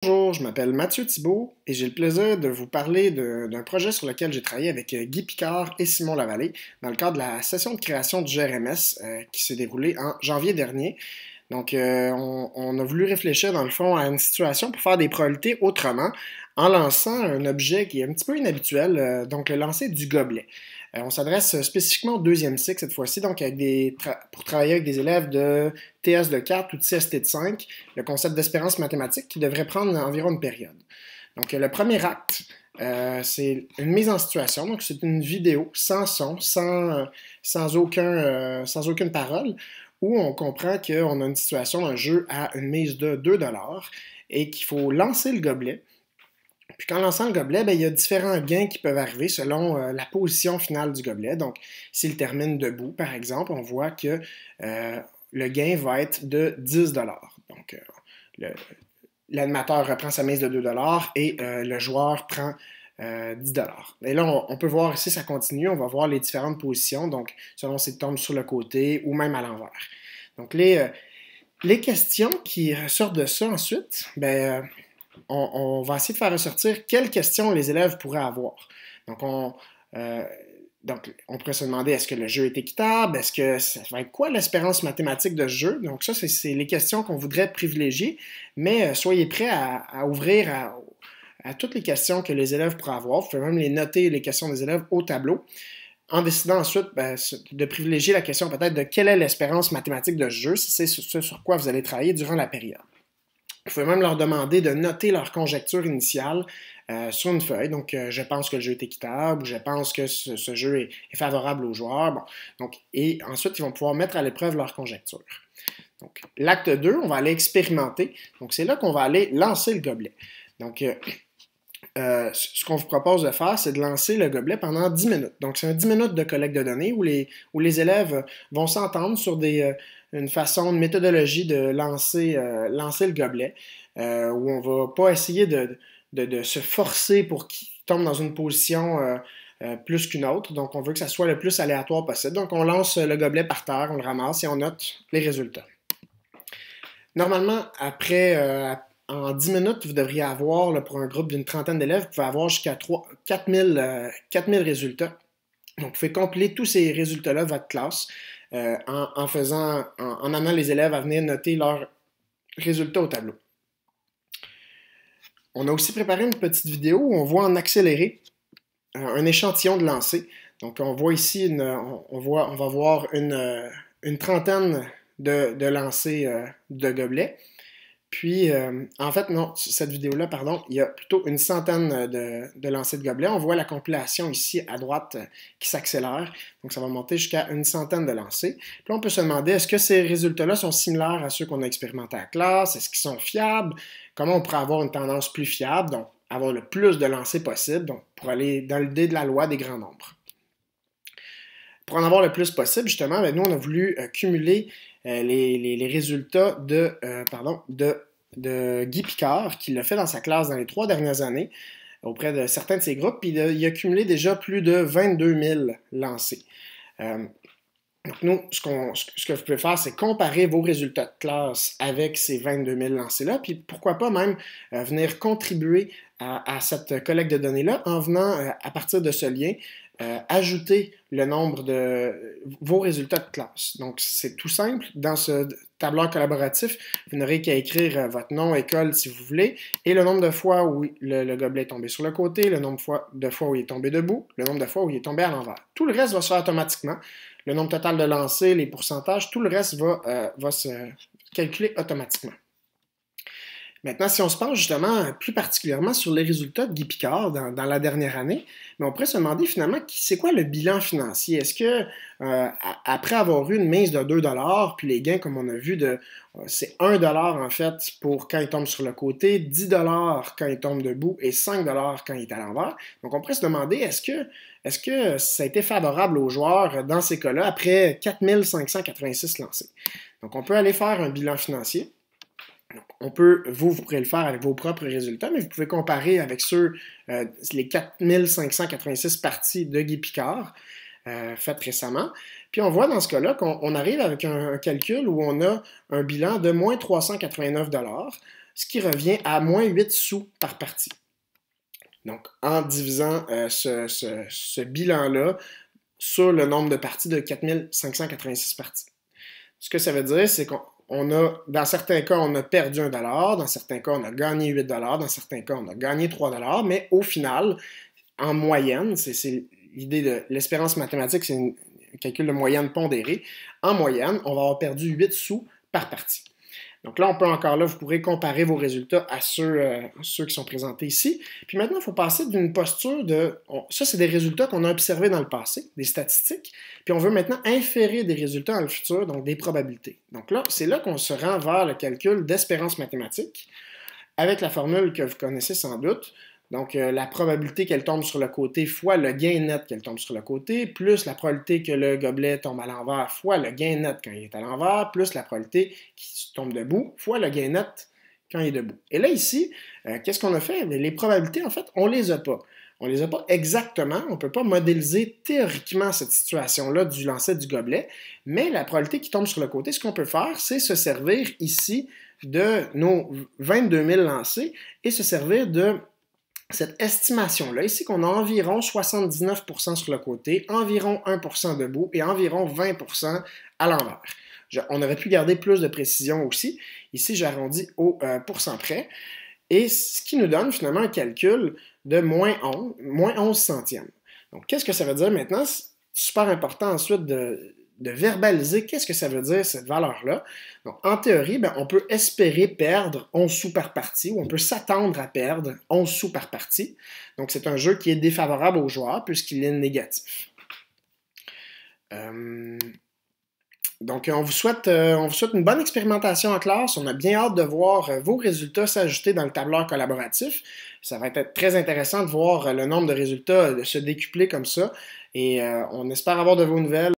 Bonjour, je m'appelle Mathieu Thibault et j'ai le plaisir de vous parler d'un projet sur lequel j'ai travaillé avec Guy Picard et Simon Lavallée dans le cadre de la session de création du GRMS qui s'est déroulée en janvier dernier. Donc, on a voulu réfléchir dans le fond à une situation pour faire des probabilités autrement en lançant un objet qui est un petit peu inhabituel, donc le lancer du gobelet. On s'adresse spécifiquement au deuxième cycle cette fois-ci, donc pour travailler avec des élèves de TS de 4 ou de CST de 5, le concept d'espérance mathématique qui devrait prendre environ une période. Donc le premier acte, c'est une mise en situation, donc c'est une vidéo sans son, sans aucune parole, où on comprend qu'on a une situation d'un jeu à une mise de 2$ et qu'il faut lancer le gobelet. Puis qu'en lançant le gobelet, il y a différents gains qui peuvent arriver selon la position finale du gobelet. Donc, s'il termine debout, par exemple, on voit que le gain va être de 10$. Donc, l'animateur reprend sa mise de 2$ et le joueur prend 10$. Et là, on peut voir ici, ça continue, on va voir les différentes positions, donc selon s'il tombe sur le côté ou même à l'envers. Donc, les questions qui sortent de ça ensuite, on va essayer de faire ressortir quelles questions les élèves pourraient avoir. Donc, on pourrait se demander, est-ce que le jeu est équitable? Est-ce que ça va être quoi l'espérance mathématique de ce jeu? Donc, ça, c'est les questions qu'on voudrait privilégier, mais soyez prêts à ouvrir à toutes les questions que les élèves pourraient avoir. Vous pouvez même les noter, les questions des élèves, au tableau, en décidant ensuite de privilégier la question peut-être de quelle est l'espérance mathématique de ce jeu, si c'est ce sur quoi vous allez travailler durant la période. Vous pouvez même leur demander de noter leur conjecture initiale sur une feuille. Donc, je pense que le jeu est équitable, ou je pense que ce jeu est favorable aux joueurs. Bon. Donc, et ensuite, ils vont pouvoir mettre à l'épreuve leur conjecture. Donc, l'acte 2, on va aller expérimenter. Donc, c'est là qu'on va aller lancer le gobelet. Donc, ce qu'on vous propose de faire, c'est de lancer le gobelet pendant 10 minutes. Donc, c'est un 10 minutes de collecte de données où les élèves vont s'entendre sur une façon, une méthodologie de lancer le gobelet, où on va pas essayer de se forcer pour qu'il tombe dans une position plus qu'une autre. Donc, on veut que ça soit le plus aléatoire possible. Donc, on lance le gobelet par terre, on le ramasse et on note les résultats. Normalement, en 10 minutes, vous devriez avoir, là, pour un groupe d'une trentaine d'élèves, vous pouvez avoir jusqu'à 4000 résultats. Donc, vous pouvez compiler tous ces résultats-là de votre classe en amenant les élèves à venir noter leurs résultats au tableau. On a aussi préparé une petite vidéo où on voit en accéléré un échantillon de lancer. Donc, on voit ici, on va voir une trentaine de lancers de gobelets. Puis, en fait, non, cette vidéo-là, pardon, il y a plutôt une centaine de lancers de gobelets. On voit la compilation ici à droite qui s'accélère. Donc, ça va monter jusqu'à une centaine de lancers. Puis là, on peut se demander, est-ce que ces résultats-là sont similaires à ceux qu'on a expérimentés à la classe? Est-ce qu'ils sont fiables? Comment on pourrait avoir une tendance plus fiable? Donc, avoir le plus de lancers possible, donc pour aller dans l'idée de la loi des grands nombres. Pour en avoir le plus possible, justement, nous, on a voulu cumuler les résultats de Guy Picard, qui l'a fait dans sa classe dans les 3 dernières années, auprès de certains de ses groupes, puis il a cumulé déjà plus de 22 000 lancers. Donc nous, ce que vous pouvez faire, c'est comparer vos résultats de classe avec ces 22 000 lancers-là, puis pourquoi pas même venir contribuer à cette collecte de données-là en venant, à partir de ce lien, ajouter le nombre de vos résultats de classe. Donc, c'est tout simple. Dans ce tableur collaboratif, vous n'aurez qu'à écrire votre nom, école, si vous voulez, et le nombre de fois où le gobelet est tombé sur le côté, le nombre de fois où il est tombé debout, le nombre de fois où il est tombé à l'envers. Tout le reste va se faire automatiquement. Le nombre total de lancers, les pourcentages, tout le reste va se calculer automatiquement. Maintenant, si on se penche justement plus particulièrement sur les résultats de Guy Picard dans la dernière année, on pourrait se demander finalement, c'est quoi le bilan financier? Est-ce que, après avoir eu une mise de 2$, puis les gains, comme on a vu, c'est 1$ en fait pour quand il tombe sur le côté, 10$ quand il tombe debout et 5$ quand il est à l'envers. Donc, on pourrait se demander, est-ce que ça a été favorable aux joueurs dans ces cas-là après 4586 lancés? Donc, on peut aller faire un bilan financier. Vous pourrez le faire avec vos propres résultats, mais vous pouvez comparer avec les 4586 parties de Guy Picard faites récemment. Puis on voit dans ce cas-là qu'on arrive avec un calcul où on a un bilan de moins 389$, ce qui revient à moins 8 sous par partie. Donc, en divisant ce bilan-là sur le nombre de parties de 4586 parties. Ce que ça veut dire, c'est qu'on a, dans certains cas, on a perdu 1 $, dans certains cas, on a gagné 8 $, dans certains cas, on a gagné 3 $, mais au final, en moyenne, c'est l'idée de l'espérance mathématique, c'est un calcul de moyenne pondérée. En moyenne, on va avoir perdu 8 sous par partie. Donc là, on peut encore là, vous pourrez comparer vos résultats à ceux qui sont présentés ici. Puis maintenant, il faut passer d'une posture de... ça, c'est des résultats qu'on a observés dans le passé, des statistiques. Puis on veut maintenant inférer des résultats dans le futur, donc des probabilités. Donc là, c'est là qu'on se rend vers le calcul d'espérance mathématique, avec la formule que vous connaissez sans doute. Donc, la probabilité qu'elle tombe sur le côté fois le gain net qu'elle tombe sur le côté, plus la probabilité que le gobelet tombe à l'envers fois le gain net quand il est à l'envers, plus la probabilité qu'il tombe debout fois le gain net quand il est debout. Et là, ici, qu'est-ce qu'on a fait? Les probabilités, en fait, on ne les a pas. On ne les a pas exactement, on ne peut pas modéliser théoriquement cette situation-là du lancer du gobelet, mais la probabilité qui tombe sur le côté, ce qu'on peut faire, c'est se servir ici de nos 22 000 lancers et se servir de cette estimation-là, ici qu'on a environ 79% sur le côté, environ 1% debout et environ 20% à l'envers. On aurait pu garder plus de précision aussi. Ici, j'arrondis au pourcent près. Et ce qui nous donne finalement un calcul de moins 11 centièmes. Donc, qu'est-ce que ça veut dire maintenant? C'est super important ensuite de verbaliser qu'est-ce que ça veut dire, cette valeur-là. Donc, en théorie, on peut espérer perdre 11 sous par partie ou on peut s'attendre à perdre 11 sous par partie. Donc, c'est un jeu qui est défavorable aux joueurs puisqu'il est négatif. Donc, on vous souhaite une bonne expérimentation en classe. On a bien hâte de voir vos résultats s'ajouter dans le tableur collaboratif. Ça va être très intéressant de voir le nombre de résultats se décupler comme ça. Et on espère avoir de vos nouvelles.